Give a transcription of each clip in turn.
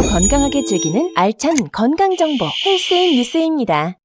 더 건강하게 즐기는 알찬 건강정보 헬스인 뉴스입니다.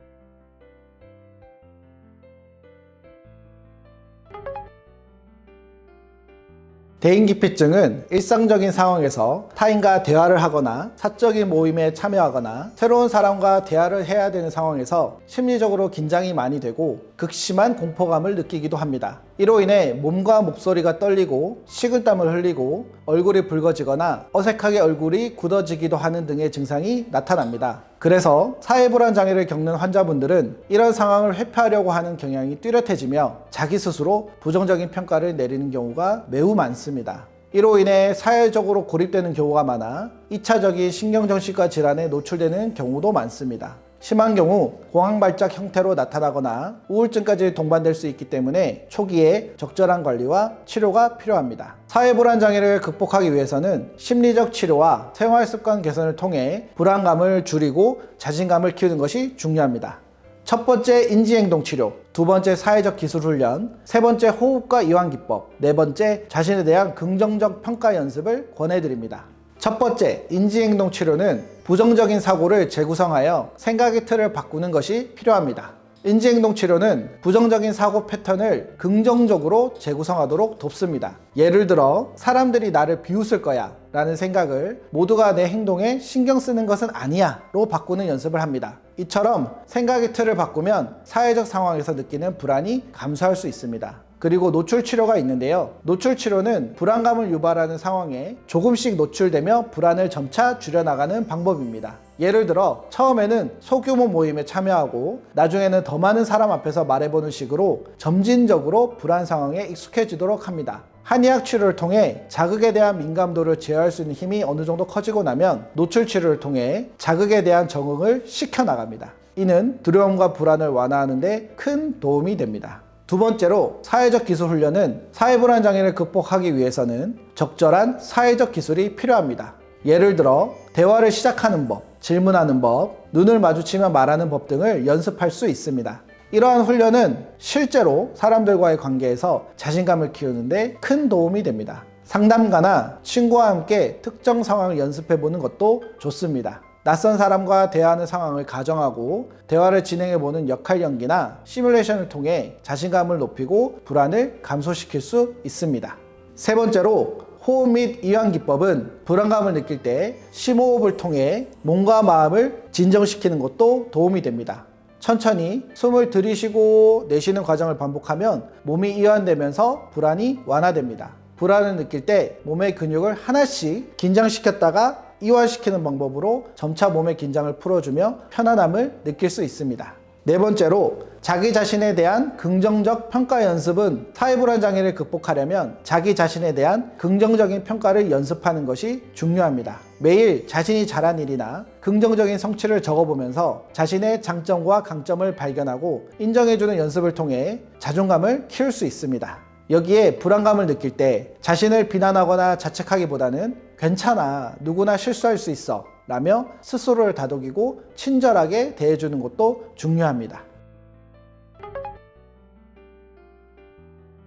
대인기피증은 일상적인 상황에서 타인과 대화를 하거나 사적인 모임에 참여하거나 새로운 사람과 대화를 해야 되는 상황에서 심리적으로 긴장이 많이 되고 극심한 공포감을 느끼기도 합니다. 이로 인해 몸과 목소리가 떨리고 식은땀을 흘리고 얼굴이 붉어지거나 어색하게 얼굴이 굳어지기도 하는 등의 증상이 나타납니다. 그래서 사회불안 장애를 겪는 환자분들은 이런 상황을 회피하려고 하는 경향이 뚜렷해지며 자기 스스로 부정적인 평가를 내리는 경우가 매우 많습니다. 이로 인해 사회적으로 고립되는 경우가 많아 2차적인 신경정신과 질환에 노출되는 경우도 많습니다. 심한 경우 공황발작 형태로 나타나거나 우울증까지 동반될 수 있기 때문에 초기에 적절한 관리와 치료가 필요합니다. 사회불안 장애를 극복하기 위해서는 심리적 치료와 생활습관 개선을 통해 불안감을 줄이고 자신감을 키우는 것이 중요합니다. 첫 번째 인지행동 치료, 두 번째 사회적 기술 훈련, 세 번째 호흡과 이완기법, 네 번째 자신에 대한 긍정적 평가 연습을 권해드립니다. 첫 번째 인지행동 치료는 부정적인 사고를 재구성하여 생각의 틀을 바꾸는 것이 필요합니다. 인지행동 치료는 부정적인 사고 패턴을 긍정적으로 재구성하도록 돕습니다. 예를 들어 사람들이 나를 비웃을 거야 라는 생각을 모두가 내 행동에 신경 쓰는 것은 아니야 로 바꾸는 연습을 합니다. 이처럼 생각의 틀을 바꾸면 사회적 상황에서 느끼는 불안이 감소할 수 있습니다. 그리고 노출 치료가 있는데요. 노출 치료는 불안감을 유발하는 상황에 조금씩 노출되며 불안을 점차 줄여나가는 방법입니다. 예를 들어 처음에는 소규모 모임에 참여하고 나중에는 더 많은 사람 앞에서 말해보는 식으로 점진적으로 불안 상황에 익숙해지도록 합니다. 한의학 치료를 통해 자극에 대한 민감도를 제어할 수 있는 힘이 어느 정도 커지고 나면 노출 치료를 통해 자극에 대한 적응을 시켜나갑니다. 이는 두려움과 불안을 완화하는 데 큰 도움이 됩니다. 두 번째로 사회적 기술 훈련은 사회불안 장애를 극복하기 위해서는 적절한 사회적 기술이 필요합니다. 예를 들어 대화를 시작하는 법, 질문하는 법, 눈을 마주치며 말하는 법 등을 연습할 수 있습니다. 이러한 훈련은 실제로 사람들과의 관계에서 자신감을 키우는 데 큰 도움이 됩니다. 상담가나 친구와 함께 특정 상황을 연습해 보는 것도 좋습니다. 낯선 사람과 대화하는 상황을 가정하고 대화를 진행해보는 역할 연기나 시뮬레이션을 통해 자신감을 높이고 불안을 감소시킬 수 있습니다. 세 번째로 호흡 및 이완 기법은 불안감을 느낄 때 심호흡을 통해 몸과 마음을 진정시키는 것도 도움이 됩니다. 천천히 숨을 들이쉬고 내쉬는 과정을 반복하면 몸이 이완되면서 불안이 완화됩니다. 불안을 느낄 때 몸의 근육을 하나씩 긴장시켰다가 이완시키는 방법으로 점차 몸의 긴장을 풀어주며 편안함을 느낄 수 있습니다. 네 번째로 자기 자신에 대한 긍정적 평가 연습은 사회불안 장애를 극복하려면 자기 자신에 대한 긍정적인 평가를 연습하는 것이 중요합니다. 매일 자신이 잘한 일이나 긍정적인 성취를 적어보면서 자신의 장점과 강점을 발견하고 인정해주는 연습을 통해 자존감을 키울 수 있습니다. 여기에 불안감을 느낄 때 자신을 비난하거나 자책하기보다는 괜찮아, 누구나 실수할 수 있어 라며 스스로를 다독이고 친절하게 대해주는 것도 중요합니다.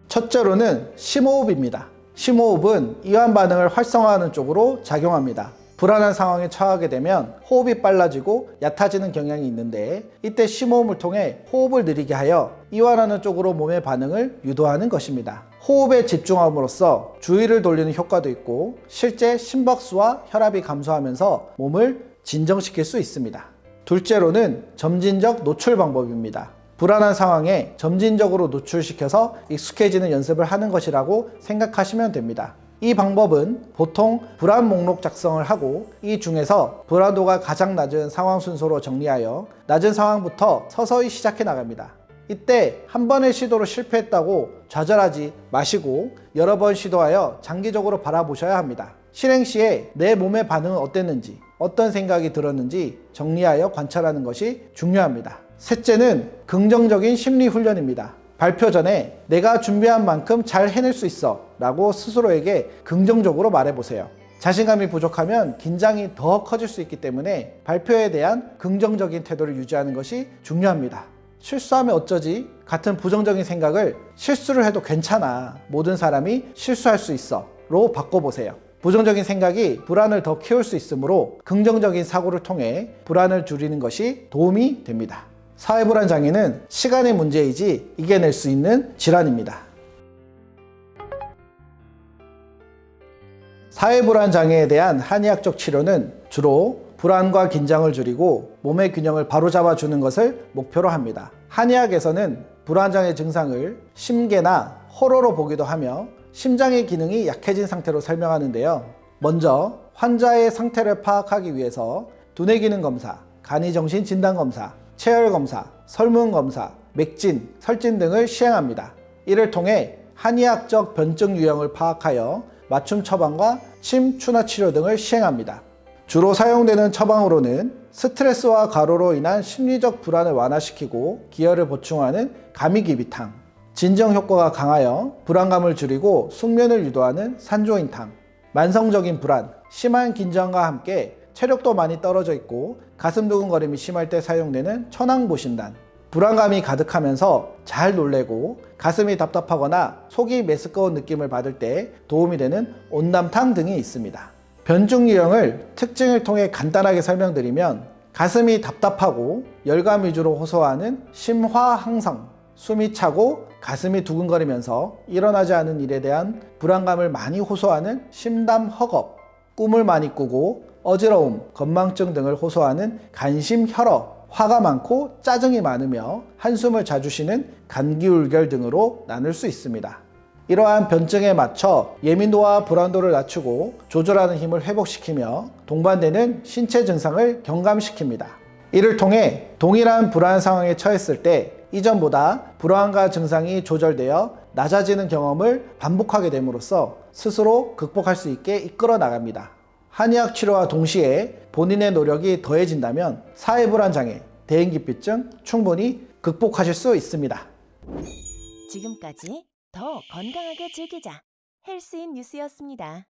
첫째로는 심호흡입니다. 심호흡은 이완 반응을 활성화하는 쪽으로 작용합니다. 불안한 상황에 처하게 되면 호흡이 빨라지고 얕아지는 경향이 있는데 이때 심호흡을 통해 호흡을 느리게 하여 이완하는 쪽으로 몸의 반응을 유도하는 것입니다. 호흡에 집중함으로써 주의를 돌리는 효과도 있고 실제 심박수와 혈압이 감소하면서 몸을 진정시킬 수 있습니다. 둘째로는 점진적 노출 방법입니다. 불안한 상황에 점진적으로 노출시켜서 익숙해지는 연습을 하는 것이라고 생각하시면 됩니다. 이 방법은 보통 불안 목록 작성을 하고 이 중에서 불안도가 가장 낮은 상황 순서로 정리하여 낮은 상황부터 서서히 시작해 나갑니다. 이때 한 번의 시도로 실패했다고 좌절하지 마시고 여러 번 시도하여 장기적으로 바라보셔야 합니다. 실행 시에 내 몸의 반응은 어땠는지, 어떤 생각이 들었는지 정리하여 관찰하는 것이 중요합니다. 셋째는 긍정적인 심리 훈련입니다. 발표 전에 내가 준비한 만큼 잘 해낼 수 있어 라고 스스로에게 긍정적으로 말해보세요. 자신감이 부족하면 긴장이 더 커질 수 있기 때문에 발표에 대한 긍정적인 태도를 유지하는 것이 중요합니다. 실수하면 어쩌지? 같은 부정적인 생각을 실수를 해도 괜찮아. 모든 사람이 실수할 수 있어. 로 바꿔보세요. 부정적인 생각이 불안을 더 키울 수 있으므로 긍정적인 사고를 통해 불안을 줄이는 것이 도움이 됩니다. 사회불안 장애는 시간의 문제이지 이겨낼 수 있는 질환입니다. 사회불안 장애에 대한 한의학적 치료는 주로 불안과 긴장을 줄이고 몸의 균형을 바로잡아 주는 것을 목표로 합니다. 한의학에서는 불안장애 증상을 심계나 호러로 보기도 하며 심장의 기능이 약해진 상태로 설명하는데요. 먼저 환자의 상태를 파악하기 위해서 두뇌 기능 검사, 간이정신 진단 검사, 체열 검사, 설문 검사, 맥진, 설진 등을 시행합니다. 이를 통해 한의학적 변증 유형을 파악하여 맞춤 처방과 침, 추나 치료 등을 시행합니다. 주로 사용되는 처방으로는 스트레스와 과로로 인한 심리적 불안을 완화시키고 기혈을 보충하는 가미기비탕, 진정 효과가 강하여 불안감을 줄이고 숙면을 유도하는 산조인탕, 만성적인 불안, 심한 긴장과 함께 체력도 많이 떨어져 있고 가슴 두근거림이 심할 때 사용되는 천황보신단, 불안감이 가득하면서 잘 놀래고 가슴이 답답하거나 속이 메스꺼운 느낌을 받을 때 도움이 되는 온남탕 등이 있습니다. 변증 유형을 특징을 통해 간단하게 설명드리면 가슴이 답답하고 열감 위주로 호소하는 심화항상, 숨이 차고 가슴이 두근거리면서 일어나지 않은 일에 대한 불안감을 많이 호소하는 심담허겁, 꿈을 많이 꾸고 어지러움, 건망증 등을 호소하는 간심혈어, 화가 많고 짜증이 많으며 한숨을 자주 쉬는 감기울결 등으로 나눌 수 있습니다. 이러한 변증에 맞춰 예민도와 불안도를 낮추고 조절하는 힘을 회복시키며 동반되는 신체 증상을 경감시킵니다. 이를 통해 동일한 불안 상황에 처했을 때 이전보다 불안과 증상이 조절되어 낮아지는 경험을 반복하게 됨으로써 스스로 극복할 수 있게 이끌어 나갑니다. 한의학 치료와 동시에 본인의 노력이 더해진다면 사회불안 장애, 대인기피증 충분히 극복하실 수 있습니다. 지금까지 더 건강하게 즐기자 헬스인 뉴스였습니다.